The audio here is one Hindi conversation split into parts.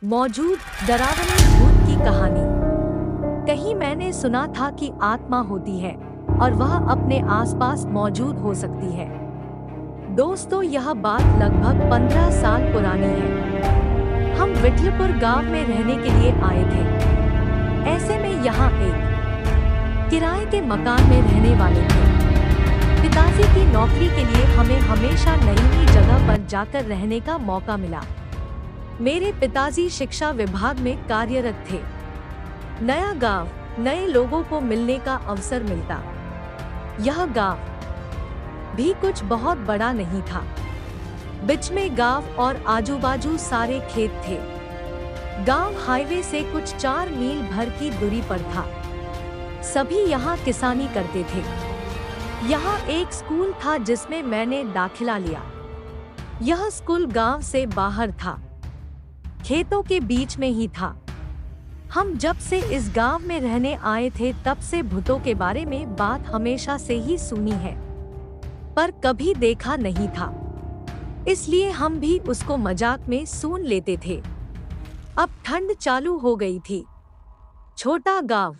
मौजूद डरावनी भूत की कहानी। कहीं मैंने सुना था कि आत्मा होती है और वह अपने आसपास मौजूद हो सकती है। दोस्तों, यह बात लगभग 15 साल पुरानी है। हम विठलपुर गांव में रहने के लिए आए थे। ऐसे में यहाँ एक किराए के मकान में रहने वाले थे। पिताजी की नौकरी के लिए हमें हमेशा नई नई जगह पर जाकर रहने का मौका मिला। मेरे पिताजी शिक्षा विभाग में कार्यरत थे। नया गांव, नए लोगों को मिलने का अवसर मिलता। यह गांव भी कुछ बहुत बड़ा नहीं था। बीच में गांव और आजू-बाजू सारे खेत थे। गांव हाईवे से कुछ 4 मील भर की दूरी पर था। सभी यहाँ किसानी करते थे। यहाँ एक स्कूल था जिसमें मैंने दाखिला लिया। यह स्कूल गांव से बाहर था, खेतों के बीच में ही था। हम जब से इस गांव में रहने आए थे तब से भूतों के बारे में बात हमेशा से ही सुनी है, पर कभी देखा नहीं था। इसलिए हम भी उसको मजाक में सुन लेते थे। अब ठंड चालू हो गई थी। छोटा गांव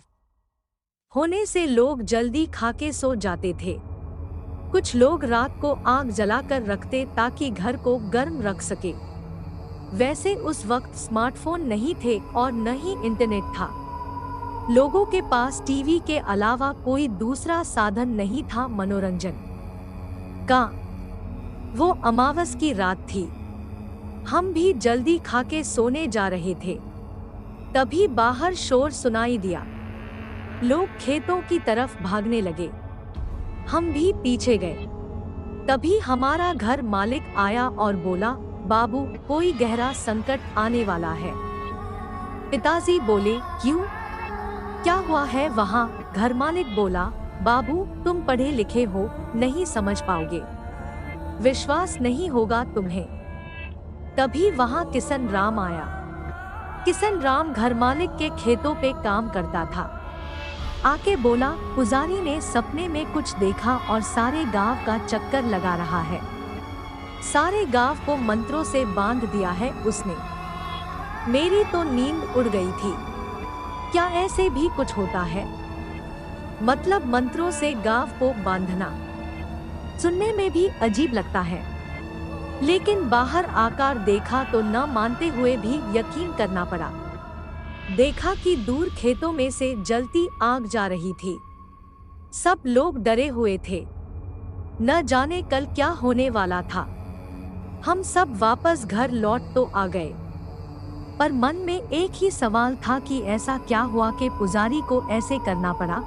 होने से लोग जल्दी खा के सो जाते थे। कुछ लोग रात को आग जलाकर रखते ताकि घर को गर्म रख सके। वैसे उस वक्त स्मार्टफोन नहीं थे और न ही इंटरनेट था। लोगों के पास टीवी के अलावा कोई दूसरा साधन नहीं था मनोरंजन का। वो अमावस की रात थी। हम भी जल्दी खा के सोने जा रहे थे। तभी बाहर शोर सुनाई दिया। लोग खेतों की तरफ भागने लगे। हम भी पीछे गए। तभी हमारा घर मालिक आया और बोला, बाबू, कोई गहरा संकट आने वाला है। पिताजी बोले, क्यों, क्या हुआ है वहाँ? घर मालिक बोला, बाबू, तुम पढ़े लिखे हो, नहीं समझ पाओगे, विश्वास नहीं होगा तुम्हें। तभी वहाँ किशन राम आया। किशन राम घर मालिक के खेतों पे काम करता था। आके बोला, पुजारी ने सपने में कुछ देखा और सारे गांव का चक्कर लगा रहा है। सारे गांव को मंत्रों से बांध दिया है उसने। मेरी तो नींद उड़ गई थी। क्या ऐसे भी कुछ होता है? मतलब मंत्रों से गांव को बांधना सुनने में भी अजीब लगता है, लेकिन बाहर आकर देखा तो न मानते हुए भी यकीन करना पड़ा। देखा कि दूर खेतों में से जलती आग जा रही थी। सब लोग डरे हुए थे। न जाने कल क्या होने वाला था। हम सब वापस घर लौट तो आ गए, पर मन में एक ही सवाल था कि ऐसा क्या हुआ कि पुजारी को ऐसे करना पड़ा।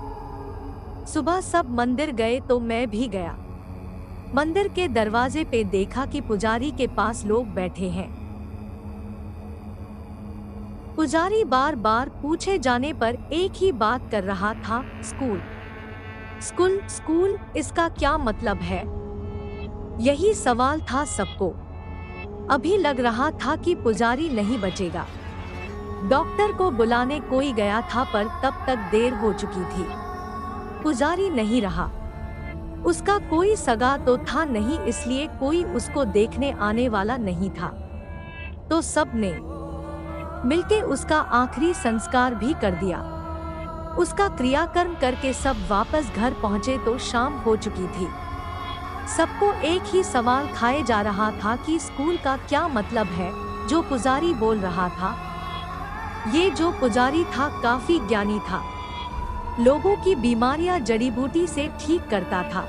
सुबह सब मंदिर गए तो मैं भी गया। मंदिर के दरवाजे पे देखा कि पुजारी के पास लोग बैठे हैं। पुजारी बार बार पूछे जाने पर एक ही बात कर रहा था, स्कूल स्कूल स्कूल, इसका क्या मतलब है? यही सवाल था सबको। अभी लग रहा था कि पुजारी नहीं बचेगा। डॉक्टर को बुलाने कोई गया था, पर तब तक देर हो चुकी थी। पुजारी नहीं रहा। उसका कोई सगा तो था नहीं, इसलिए कोई उसको देखने आने वाला नहीं था। तो सब ने मिलके उसका आखिरी संस्कार भी कर दिया। उसका क्रियाकर्म करके सब वापस घर पहुंचे तो शाम हो चुकी थी। सबको एक ही सवाल खाए जा रहा था कि स्कूल का क्या मतलब है जो पुजारी बोल रहा था। ये जो पुजारी था काफी ज्ञानी था। लोगों की बीमारियां जड़ी बूटी से ठीक करता था।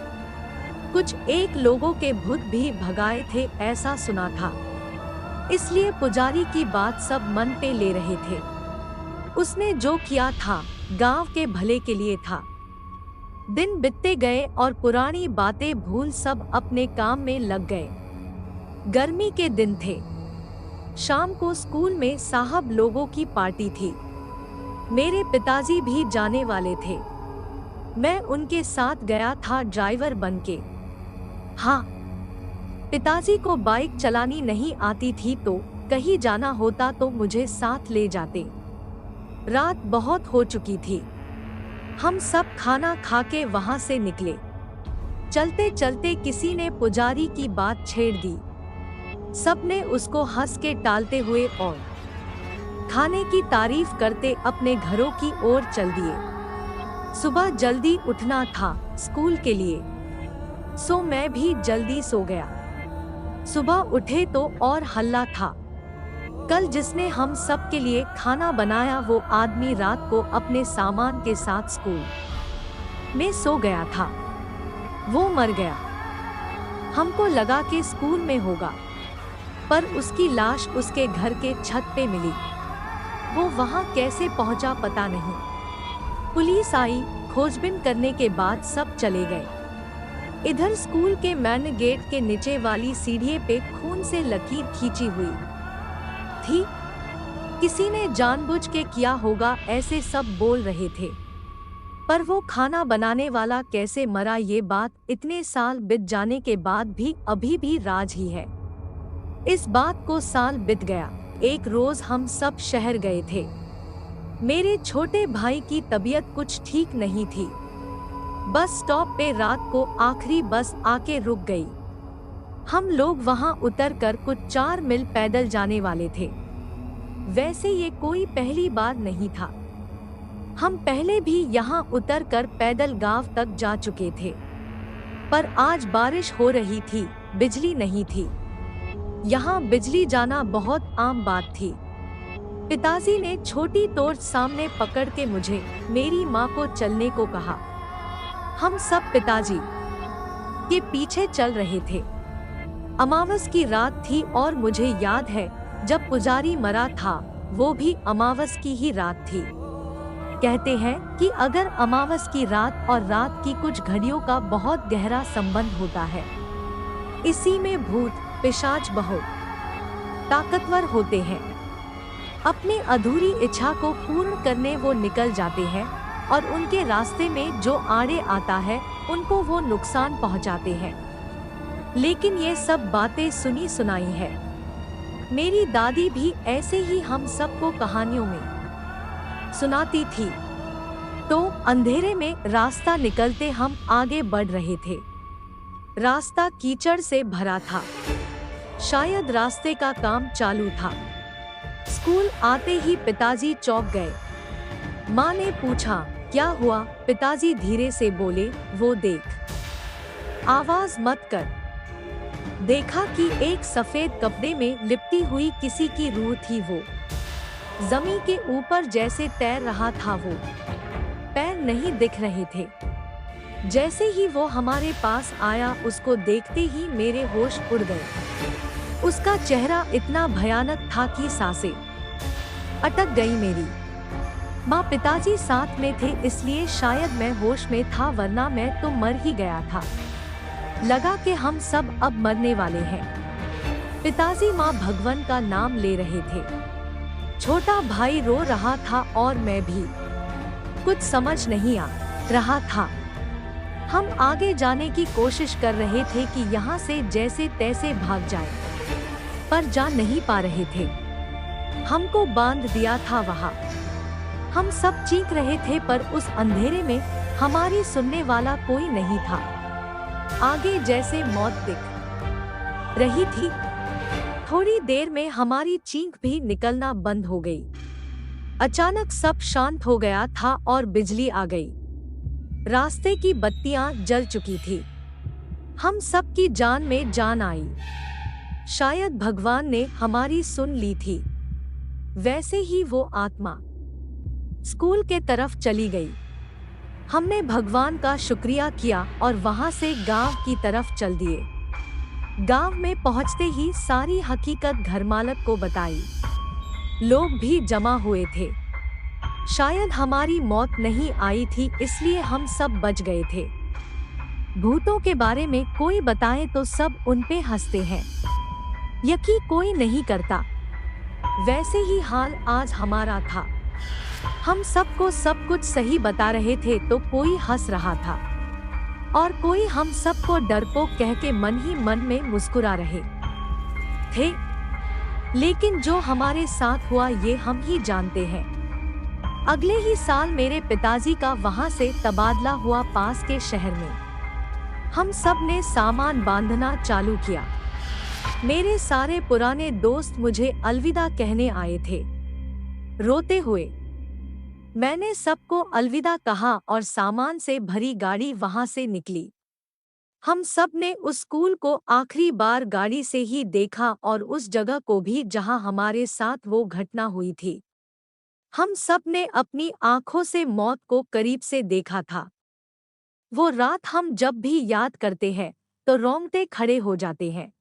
कुछ एक लोगों के भूत भी भगाए थे, ऐसा सुना था। इसलिए पुजारी की बात सब मन पे ले रहे थे। उसने जो किया था गांव के भले के लिए था। दिन बीतते गए और पुरानी बातें भूल सब अपने काम में लग गए। गर्मी के दिन थे। शाम को स्कूल में साहब लोगों की पार्टी थी। मेरे पिताजी भी जाने वाले थे। मैं उनके साथ गया था ड्राइवर बनके। हाँ, पिताजी को बाइक चलानी नहीं आती थी, तो कहीं जाना होता तो मुझे साथ ले जाते। रात बहुत हो चुकी थी। हम सब खाना खा के वहां से निकले। चलते चलते किसी ने पुजारी की बात छेड़ दी। सबने उसको हंस के टालते हुए और खाने की तारीफ करते अपने घरों की ओर चल दिए। सुबह जल्दी उठना था स्कूल के लिए, सो मैं भी जल्दी सो गया। सुबह उठे तो और हल्ला था। कल जिसने हम सब के लिए खाना बनाया वो आदमी रात को अपने सामान के साथ स्कूल में सो गया था। वो मर गया। हमको लगा कि स्कूल में होगा, पर उसकी लाश उसके घर के छत पे मिली। वो वहां कैसे पहुंचा पता नहीं। पुलिस आई, खोजबीन करने के बाद सब चले गए। इधर स्कूल के मेन गेट के नीचे वाली सीढ़ी पे खून से लकीर खींची हुई थी। किसी ने जानबूझ के किया होगा ऐसे सब बोल रहे थे, पर वो खाना बनाने वाला कैसे मरा ये बात इतने साल बीत जाने के बाद भी अभी भी राज ही है। इस बात को साल बीत गया। एक रोज हम सब शहर गए थे। मेरे छोटे भाई की तबीयत कुछ ठीक नहीं थी। बस स्टॉप पे रात को आखिरी बस आके रुक गई। हम लोग वहां उतरकर कुछ 4 मील पैदल जाने वाले थे। वैसे ये कोई पहली बार नहीं था। हम पहले भी यहाँ उतरकर पैदल गांव तक जा चुके थे, पर आज बारिश हो रही थी, बिजली नहीं थी। यहाँ बिजली जाना बहुत आम बात थी। पिताजी ने छोटी टॉर्च सामने पकड़ के मुझे, मेरी माँ को चलने को कहा। हम सब पिताजी के पीछे चल रहे थे। अमावस की रात थी और मुझे याद है जब पुजारी मरा था वो भी अमावस की ही रात थी। कहते हैं कि अगर अमावस की रात और रात की कुछ घड़ियों का बहुत गहरा संबंध होता है। इसी में भूत पिशाच बहुत ताकतवर होते हैं। अपनी अधूरी इच्छा को पूर्ण करने वो निकल जाते हैं और उनके रास्ते में जो आड़े आता है उनको वो नुकसान पहुंचाते हैं। लेकिन ये सब बातें सुनी सुनाई है। मेरी दादी भी ऐसे ही हम सबको कहानियों में सुनाती थी। तो अंधेरे में रास्ता निकलते हम आगे बढ़ रहे थे। रास्ता कीचड़ से भरा था। शायद रास्ते का काम चालू था। स्कूल आते ही पिताजी चौंक गए। माँ ने पूछा, क्या हुआ? पिताजी धीरे से बोले, वो देख। आवाज मत कर। देखा कि एक सफेद कपड़े में लिपटी हुई किसी की रूह थी। वो जमीन के ऊपर जैसे तैर रहा था। वो पैर नहीं दिख रहे थे। जैसे ही वो हमारे पास आया उसको देखते ही मेरे होश उड़ गए। उसका चेहरा इतना भयानक था कि सांसें अटक गई मेरी। माँ पिताजी साथ में थे इसलिए शायद मैं होश में था, वरना मैं तो मर ही गया था। लगा कि हम सब अब मरने वाले हैं। पिताजी माँ भगवान का नाम ले रहे थे। छोटा भाई रो रहा था और मैं भी। कुछ समझ नहीं आ रहा था। हम आगे जाने की कोशिश कर रहे थे कि यहाँ से जैसे तैसे भाग जाए, पर जा नहीं पा रहे थे। हमको बांध दिया था वहाँ। हम सब चीख रहे थे पर उस अंधेरे में हमारी सुनने वाला कोई नहीं था। आगे जैसे मौत दिख रही थी। थोड़ी देर में हमारी चीख भी निकलना बंद हो गई। अचानक सब शांत हो गया था और बिजली आ गई। रास्ते की बत्तियां जल चुकी थी। हम सब की जान में जान आई। शायद भगवान ने हमारी सुन ली थी। वैसे ही वो आत्मा स्कूल के तरफ चली गई। हमने भगवान का शुक्रिया किया और वहां से गांव की तरफ चल दिए। गांव में पहुंचते ही सारी हकीकत घरमालक को बताई। लोग भी जमा हुए थे। शायद हमारी मौत नहीं आई थी इसलिए हम सब बच गए थे। भूतों के बारे में कोई बताए तो सब उन पे हंसते हैं। यकीन कोई नहीं करता। वैसे ही हाल आज हमारा था। हम सबको सब कुछ सही बता रहे थे तो कोई हंस रहा था और कोई हम सबको डरपोक कह के मन ही मन में मुस्कुरा रहे थे। लेकिन जो हमारे साथ हुआ ये हम ही जानते हैं। अगले ही साल मेरे पिताजी का वहां से तबादला हुआ पास के शहर में। हम सब ने सामान बांधना चालू किया। मेरे सारे पुराने दोस्त मुझे अलविदा कहने आए थे। रोते हुए मैंने सबको अलविदा कहा और सामान से भरी गाड़ी वहां से निकली। हम सब ने उस स्कूल को आखिरी बार गाड़ी से ही देखा और उस जगह को भी जहां हमारे साथ वो घटना हुई थी। हम सब ने अपनी आंखों से मौत को करीब से देखा था। वो रात हम जब भी याद करते हैं तो रोंगटे खड़े हो जाते हैं।